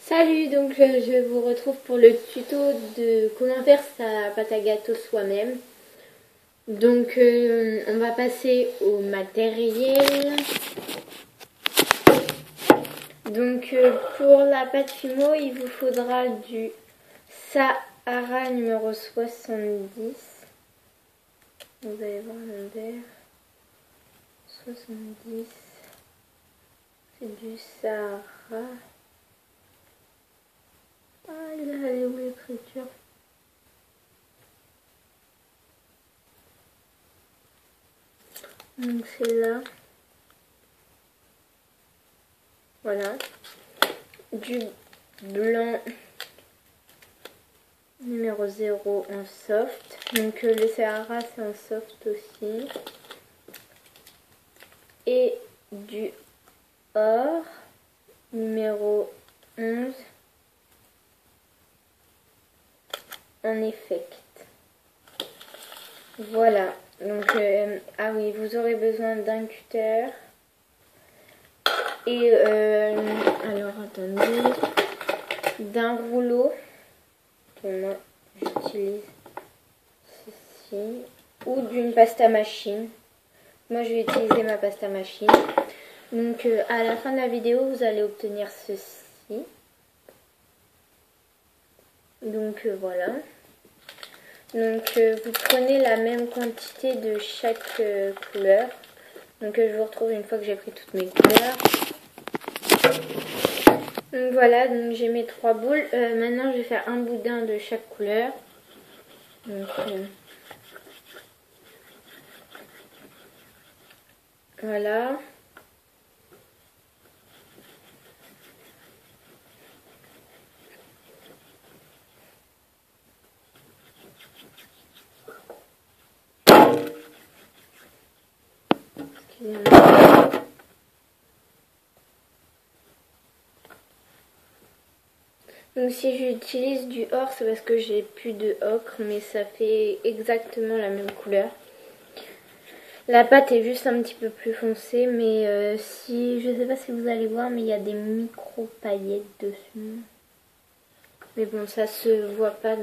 Salut, donc je vous retrouve pour le tuto de comment faire sa pâte à gâteau soi-même. Donc on va passer au matériel. Donc pour la pâte Fimo, il vous faudra du Sahara numéro 70. Vous allez voir le verre. 70. C'est du Sahara. Ah, il est allé où l'écriture? Donc c'est là. Voilà. Du blanc numéro 0 en soft. Donc le Sahara c'est en soft aussi. Et du or numéro 11 en effect. Voilà. Donc ah oui, vous aurez besoin d'un cutter. Et alors attendez, d'un rouleau que moi j'utilise ceci, ou d'une pâte à machine. Moi je vais utiliser ma pâte à machine. Donc à la fin de la vidéo vous allez obtenir ceci. Donc voilà. Donc vous prenez la même quantité de chaque couleur. Donc je vous retrouve une fois que j'ai pris toutes mes couleurs. Donc voilà, donc j'ai mes 3 boules. Maintenant je vais faire un boudin de chaque couleur. Donc voilà. Excusez-moi. Donc si j'utilise du or, c'est parce que j'ai plus de ocre, mais ça fait exactement la même couleur. La pâte est juste un petit peu plus foncée, mais si je sais pas si vous allez voir, mais il y a des micro paillettes dessus. Mais bon, ça se voit pas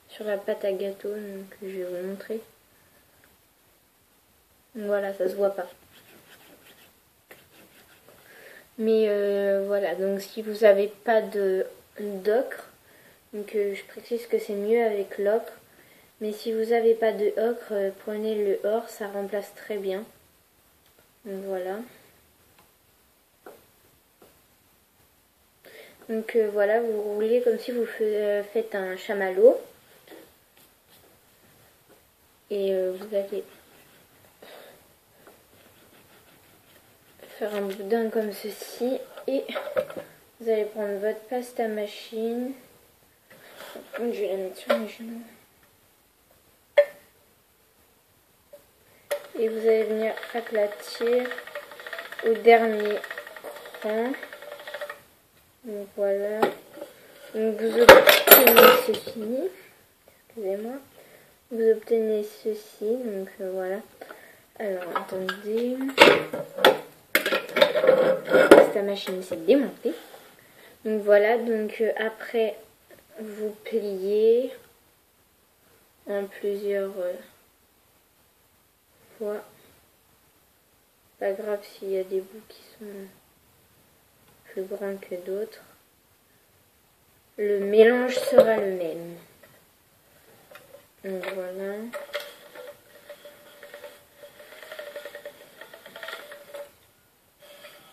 sur la pâte à gâteau, donc je vais vous montrer. Voilà, ça se voit pas. Mais voilà, donc si vous n'avez pas d'ocre, donc je précise que c'est mieux avec l'ocre. Mais si vous n'avez pas de ocre, prenez le or, ça remplace très bien. Donc voilà. Donc voilà, vous roulez comme si vous faites un chamallow. Et vous allez faire un boudin comme ceci. Et vous allez prendre votre pâte à machine. Donc je vais la mettre sur mes genoux. Et vous allez venir aplatir au dernier cran. Donc voilà. Donc vous obtenez ceci. Excusez-moi. Vous obtenez ceci. Donc voilà. Alors attendez. Cette machine s'est démontée. Donc voilà. Donc après vous pliez en plusieurs fois. Pas grave s'il y a des bouts qui sont plus grands que d'autres. Le mélange sera le même. Donc voilà.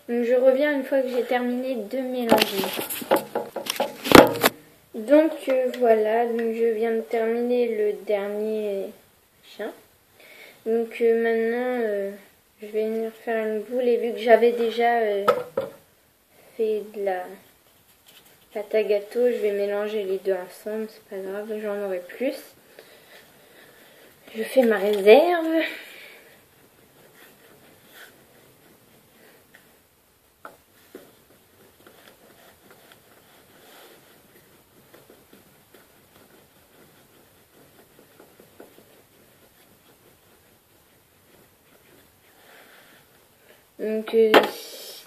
Donc je reviens une fois que j'ai terminé de mélanger. Donc voilà, donc je viens de terminer le dernier chien. Donc maintenant je vais venir faire une boule, et vu que j'avais déjà fait de la pâte à gâteau, je vais mélanger les deux ensemble, c'est pas grave, j'en aurai plus. Je fais ma réserve. Donc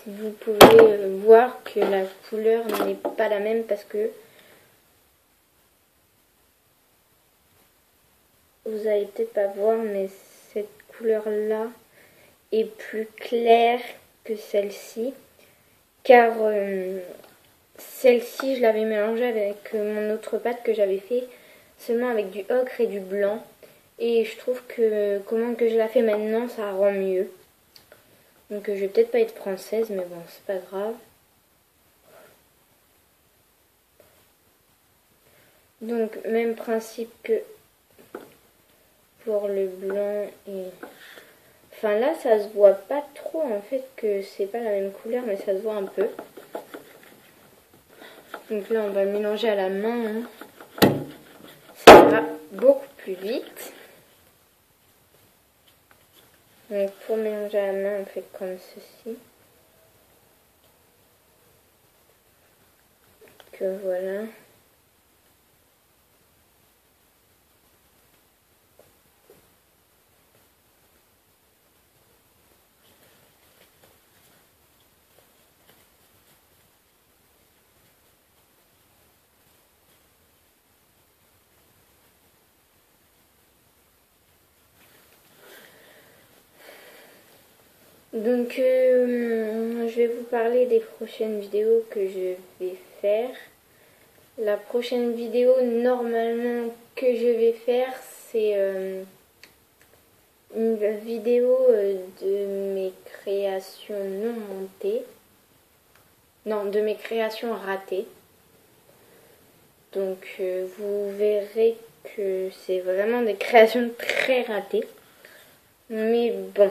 vous pouvez voir que la couleur n'est pas la même parce que vous allez peut-être pas voir, mais cette couleur-là est plus claire que celle-ci. Car celle-ci, je l'avais mélangée avec mon autre pâte que j'avais fait seulement avec du ocre et du blanc. Et je trouve que comment que je la fais maintenant, ça rend mieux. Donc je vais peut-être pas être française, mais bon, c'est pas grave. Donc même principe que pour le blanc et... Enfin là, ça se voit pas trop en fait que c'est pas la même couleur, mais ça se voit un peu. Donc là, on va le mélanger à la main. Ça va beaucoup plus vite. Donc pour mélanger à la main, on fait comme ceci. Que voilà. Donc je vais vous parler des prochaines vidéos que je vais faire. La prochaine vidéo normalement que je vais faire, c'est une vidéo de mes créations non montées. Non, de mes créations ratées. Donc vous verrez que c'est vraiment des créations très ratées. Mais bon.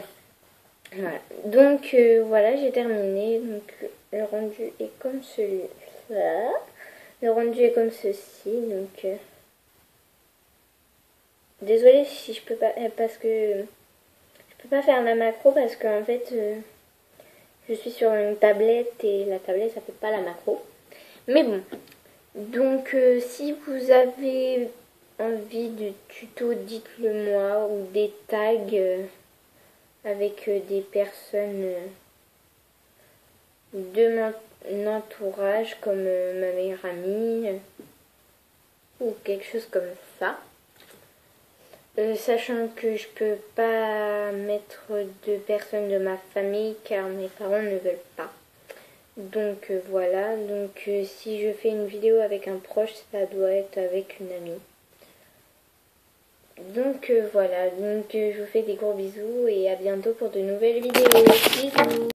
Voilà. Donc voilà, j'ai terminé. Donc le rendu est comme celui-là. Le rendu est comme ceci. Donc désolée si je peux pas, parce que je peux pas faire la macro parce qu'en fait je suis sur une tablette et la tablette ça fait pas la macro. Mais bon. Donc si vous avez envie de tuto, dites-le moi, ou des tags avec des personnes de mon entourage comme ma meilleure amie ou quelque chose comme ça. Sachant que je peux pas mettre de personnes de ma famille car mes parents ne veulent pas. Donc voilà, donc si je fais une vidéo avec un proche, ça doit être avec une amie. Donc voilà, donc je vous fais des gros bisous et à bientôt pour de nouvelles vidéos. Bisous.